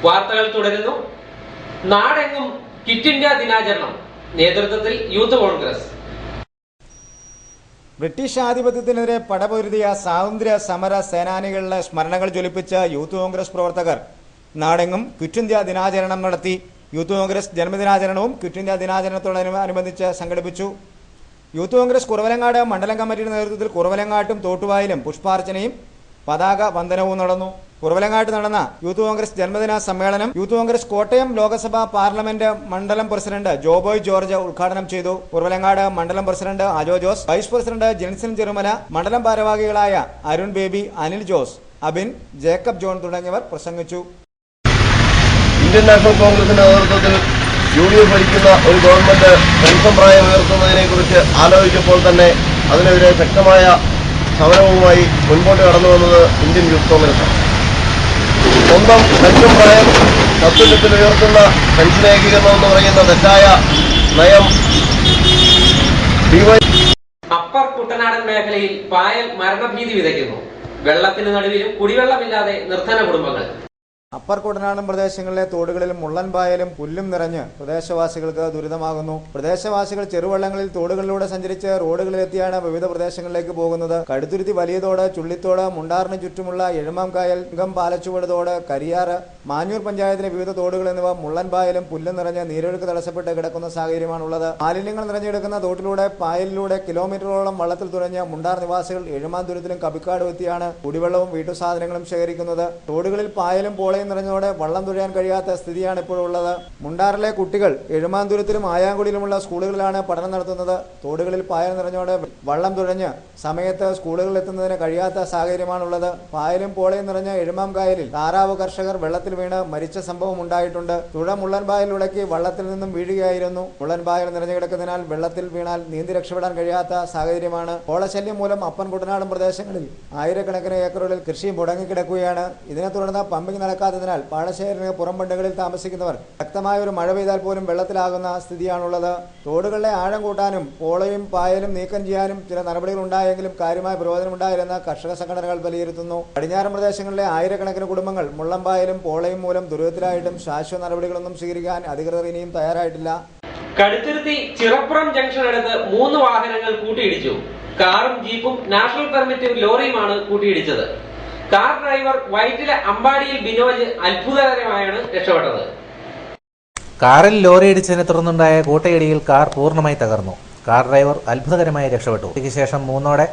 വാർത്തകൾ തുടരുന്നു. നാടെങ്ങും ക്വിറ്റ് ഇന്ത്യ ദിനാചരണം. നേതൃത്വത്തിൽ യൂത്ത് കോൺഗ്രസ്. ബ്രിട്ടീഷ് ആധിപത്യത്തിനെതിരെ പടപൊരുതിയ സ്വാതന്ത്ര്യ സമര സേനാനികളുടെ സ്മരണകൾ ജ്വലിപ്പിച്ച യൂത്ത് കോൺഗ്രസ് പ്രവർത്തകർ നാടെങ്ങും ക്വിറ്റ് ഇന്ത്യ ദിനാചരണം നടത്തി. യൂത്ത് കോൺഗ്രസ് ജന്മദിനാചരണവും ക്വിറ്റ് ഇന്ത്യ ദിനാചരണത്തോടനുബന്ധിച്ച് സംഘടിപ്പിച്ചു. യൂത്ത് കോൺഗ്രസ് കുറവലങ്ങാട് മണ്ഡലം കമ്മിറ്റിയുടെ നേതൃത്വത്തിൽ കുറവലങ്ങാട്ടും തോട്ടുവായിലും പുഷ്പാർച്ചനയും പതാക വന്ദനവും നടന്നു. കുറവലങ്ങാട്ട് നടന്ന യൂത്ത് കോൺഗ്രസ് ജന്മദിന സമ്മേളനം യൂത്ത് കോൺഗ്രസ് കോട്ടയം ലോക്സഭാ പാർലമെന്റ് മണ്ഡലം പ്രസിഡന്റ് ജോബോയ് ജോർജ് ഉദ്ഘാടനം ചെയ്തു. കുറവലങ്ങാട് മണ്ഡലം president Ajo Jose, vice president Jinson Cherumala, മണ്ഡലം ഭാരവാഹികളായ അരുൺ ബേബി, അനിൽ ജോസ്, അബിൻ, ജേക്കബ് ജോൺ തുടങ്ങിയവർ പ്രസംഗിച്ചു. ഇന്ത്യൻ നാഷണൽ കോൺഗ്രസിന്റെ നേതൃത്വത്തിൽ UDF ഭരിക്കുന്ന ഒരു ഗവൺമെന്റ് പെൻഷൻ പ്രായം ഉയർത്തുന്നതിനെ കുറിച്ച് ആലോചിച്ചപ്പോൾ തന്നെ അതിനെതിരെ ശക്തമായ സമരവുമായി മുൻപോട്ട് കടന്നു വന്നത് ഇന്ത്യൻ യൂത്ത് കോൺഗ്രസാണ്. സ്വന്തം പെൻഷൻ പ്രായം 10 ലക്ഷത്തിൽ ഉയർത്തുന്ന പെൻഷൻ ഏകീകരണം എന്ന് പറയുന്ന തെറ്റായ നയം അപ്പർ കുട്ടനാടൻ മേഖലയിൽ പായൽ മരണഭീതി വിതയ്ക്കുന്നു. വെള്ളത്തിന് നടുവിലും കുടിവെള്ളമില്ലാതെ നിർധന കുടുംബങ്ങൾ. അപ്പർ കുട്ടനാടൻ പ്രദേശങ്ങളിലെ തോടുകളിലും മുള്ളൻ പായലും പുല്ലും നിറഞ്ഞ് പ്രദേശവാസികൾക്ക് ദുരിതമാകുന്നു. പ്രദേശവാസികൾ ചെറുവള്ളങ്ങളിൽ തോടുകളിലൂടെ സഞ്ചരിച്ച് റോഡുകളിലെത്തിയാണ് വിവിധ പ്രദേശങ്ങളിലേക്ക് പോകുന്നത്. കടുത്തുരുത്തി വലിയ തോട്, ചുള്ളിത്തോട്, മുണ്ടാറിന് ചുറ്റുമുള്ള എഴുമാംകായൽ, പാലച്ചുവട് തോട്, കരിയാറ്, മാഞ്ഞൂർ പഞ്ചായത്തിലെ വിവിധ തോടുകൾ എന്നിവ മുള്ളൻ പായലും പുല്ലും നിറഞ്ഞ് നീരൊഴുക്ക് തടസ്സപ്പെട്ട് കിടക്കുന്ന സാഹചര്യമാണുള്ളത്. മാലിന്യങ്ങൾ നിറഞ്ഞെടുക്കുന്ന തോട്ടിലൂടെ പായലിലൂടെ കിലോമീറ്ററോളം വള്ളത്തിൽ തുഴഞ്ഞ് മുണ്ടാർ നിവാസികൾ എഴുമാന്തുരത്തിലും കബിക്കാടും എത്തിയാണ് കുടിവെള്ളവും വീട്ടുസാധനങ്ങളും ശേഖരിക്കുന്നത്. തോടുകളിൽ പായലും പോളയും നിറഞ്ഞതോടെ വള്ളം തുഴയാൻ കഴിയാത്ത സ്ഥിതിയാണ് ഇപ്പോഴുള്ളത്. മുണ്ടാറിലെ കുട്ടികൾ എഴുമാന്തുരത്തിലും ആയാങ്കുടിയിലുമുള്ള സ്കൂളുകളിലാണ് പഠനം നടത്തുന്നത്. തോടുകളിൽ പായൽ നിറഞ്ഞതോടെ വള്ളം തുഴഞ്ഞ് സമയത്ത് സ്കൂളുകളിൽ എത്തുന്നതിന് കഴിയാത്ത സാഹചര്യമാണുള്ളത്. പായലും പോളയും നിറഞ്ഞ എഴുമാംകായലിൽ താറാവ് കർഷകർ വെള്ളത്തിൽ വീണ് മരിച്ച സംഭവം ഉണ്ടായിട്ടുണ്ട്. തുഴ മുള്ളൻ പായലുടക്കി വള്ളത്തിൽ നിന്നും വീഴുകയായിരുന്നു. മുള്ളൻ പായൽ നിറഞ്ഞു കിടക്കുന്നതിനാൽ വെള്ളത്തിൽ വീണാൽ നീന്തി രക്ഷപ്പെടാൻ കഴിയാത്ത സാഹചര്യമാണ്. ഓളശല്യം മൂലം അപ്പൻ കുട്ടനാടൻ പ്രദേശങ്ങളിൽ ആയിരക്കണക്കിന് ഏക്കറുകളിൽ കൃഷി മുടങ്ങിക്കിടക്കുകയാണ്. ഇതിനെ തുടർന്ന് പമ്പിംഗ് നടക്കാത്തതിനാൽ പാടശേഖരത്തിന് പുറംബണ്ടുകളിൽ താമസിക്കുന്നവർ ശക്തമായ ഒരു മഴ പെയ്താൽ പോലും വെള്ളത്തിലാകുന്ന സ്ഥിതിയാണുള്ളത്. തോടുകളിലെ ആഴം കൂട്ടാനും പോളയും പായലും നീക്കം ചെയ്യാനും ചില നടപടികൾ ഉണ്ടായെങ്കിലും കാര്യമായ പ്രയോജനമുണ്ടായില്ലെന്ന് കർഷക സംഘടനകൾ വിലയിരുത്തുന്നു. പടിഞ്ഞാറൻ പ്രദേശങ്ങളിലെ ആയിരക്കണക്കിന് കുടുംബങ്ങൾ മുള്ളംപായലും പോളയും മൂലം ദുരിതത്തിലായിട്ടും ശാശ്വത നടപടികളൊന്നും സ്വീകരിക്കാൻ അധികൃതർ ഇനിയും തയ്യാറായിട്ടില്ല. കടുത്തുരുത്തി ചിറപ്പുറം ജംഗ്ഷൻ അടുത്ത് 3 വാഹനങ്ങൾ കൂട്ടിയിടിച്ചു. കാറും ജീപ്പും നാഷണൽ പെർമിറ്റ് ലോറിയുമാണ് കൂട്ടിയിടിച്ചത്. കാർ ഡ്രൈവർ വൈറ്റിലെ അമ്പാടിയിൽ ബിനോജ് അത്ഭുതകരമായാണ് രക്ഷപ്പെട്ടത്. കാറിൽ ലോറി ഇടിച്ചതിനെ തുടർന്നുണ്ടായ കൂട്ടയിടിയിൽ കാർ പൂർണ്ണമായി തകർന്നു. കാർ ഡ്രൈവർ അത്ഭുതകരമായി രക്ഷപ്പെട്ടു. ഇതിന് ശേഷം 3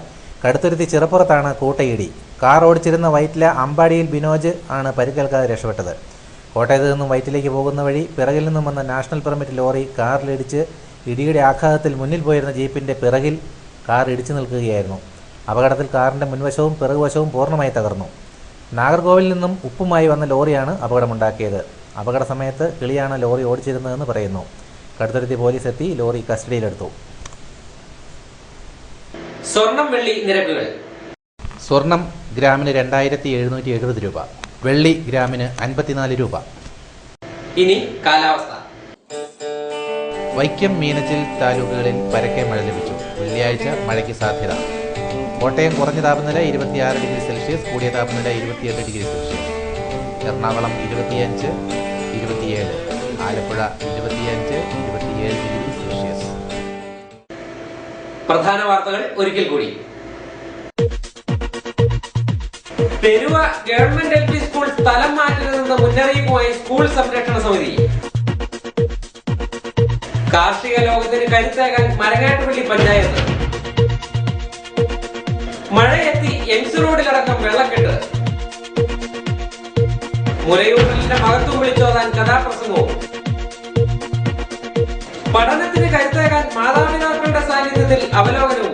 കടുത്തുരുത്തി ചിറപ്പുറത്താണ് കൂട്ടയിടി. കാർ ഓടിച്ചിരുന്ന വൈറ്റിലെ അമ്പാടിയിൽ ബിനോജ് ആണ് പരിക്കേൽക്കാതെ രക്ഷപ്പെട്ടത്. കോട്ടയത്ത് നിന്നും വൈറ്റിലേക്ക് പോകുന്ന വഴി പിറകിൽ നിന്നും വന്ന നാഷണൽ പെർമിറ്റ് ലോറി കാറിലിടിച്ച് ഇടിയുടെ ആഘാതത്തിൽ മുന്നിൽ പോയിരുന്ന ജീപ്പിന്റെ പിറകിൽ കാർ ഇടിച്ചു നിൽക്കുകയായിരുന്നു. അപകടത്തിൽ കാറിന്റെ മുൻവശവും പിറകുവശവും പൂർണ്ണമായി തകർന്നു. നാഗർകോവിലിൽ നിന്നും ഉപ്പുമായി വന്ന ലോറിയാണ് അപകടമുണ്ടാക്കിയത്. അപകട സമയത്ത് കിളിയാണ് ലോറി ഓടിച്ചിരുന്നതെന്ന് പറയുന്നു. കടുത്തുരുത്തി പോലീസ് എത്തി ലോറി കസ്റ്റഡിയിലെടുത്തു. സ്വർണം വെള്ളി നിരക്കുകൾ. സ്വർണം ഗ്രാമിന് 2770 രൂപ, വെള്ളി ഗ്രാമിന് 54 രൂപ. ഇനി കാലാവസ്ഥ. വൈക്കം, മീനച്ചിൽ താലൂക്കുകളിൽ പരക്കെ മഴ ലഭിച്ചു. വെള്ളിയാഴ്ച മഴയ്ക്ക് സാധ്യത. കോട്ടയം കുറഞ്ഞ താപനില 26 ഡിഗ്രി സെൽഷ്യസ്, കൂടിയ താപനില 28 degree Celsius. Ernakulam 25, 27, Alappuzha 25, 27 degree Celsius. പ്രധാന വാർത്തകൾ ഒരിക്കൽ കൂടി. പെരുവ ഗവൺമെന്റ് LP സ്കൂൾ സ്ഥലം മാറ്റരുതെന്ന മുന്നറിയിപ്പുമായി സ്കൂൾ സംരക്ഷണ സമിതി. കാർഷിക ലോകത്തിന് കരുത്തേകാൻ മരങ്ങാട്ടുപള്ളി പഞ്ചായത്ത്. മഴയെത്തി എംസ് റോഡിലടക്കം വെള്ളക്കെട്ട്. മുലയൂട്ടലിന്റെ മഹത്വം വിളിച്ചോതാൻ കഥാപ്രസംഗവും. പഠനത്തിന് കരുത്തേകാൻ മാതാപിതാക്കളുടെ സാന്നിധ്യത്തിൽ അവലോകനവും.